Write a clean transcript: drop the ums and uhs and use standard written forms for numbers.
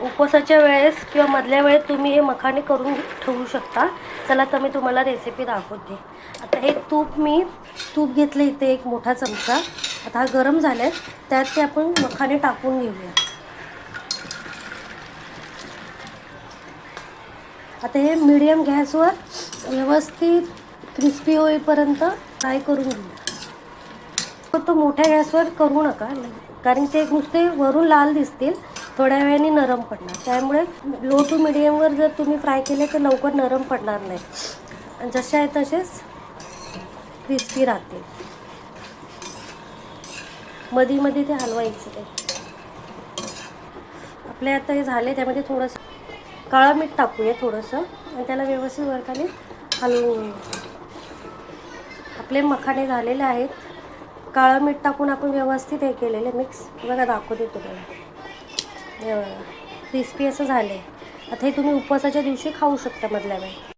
उपवासाच्या वेळेस किंवा मधल्या वेळेत तुम्ही हे मखाणे करून ठेवू शकता. चला तर मी तुम्हाला रेसिपी दाखवते. आता हे तूप घेतलं इथे एक मोठा चमचा. आता हा गरम झाला आहे, त्यात ते आपण मखाणे टाकून घेऊया. आता हे मीडियम गॅसवर व्यवस्थित क्रिस्पी होईपर्यंत फ्राय करून घेऊया. तो मोठ्या गॅसवर करू नका, कारण ते नुसते वरून लाल दिसतील, थोड्या वेळाने नरम पडणार. त्यामुळे लो टू मिडियमवर जर तुम्ही फ्राय केले तर लवकर नरम पडणार नाही आणि जसे आहे तसेच क्रिस्पी राहतील. मध्ये मध्ये ते हलवायचं. ते आपले आता हे झाले, त्यामध्ये थोडंसं काळं मीठ टाकूया थोडंसं आणि त्याला व्यवस्थित वरखाली हलवून. आपले मखाणे झालेले आहेत. काळं मीठ टाकून आपण व्यवस्थित हे केलेले मिक्स. बघा दाखवते तुम्हाला, क्रिस्पी असं झालं आहे. आता हे तुम्ही उपवासाच्या दिवशी खाऊ शकता मधल्या वेळेस.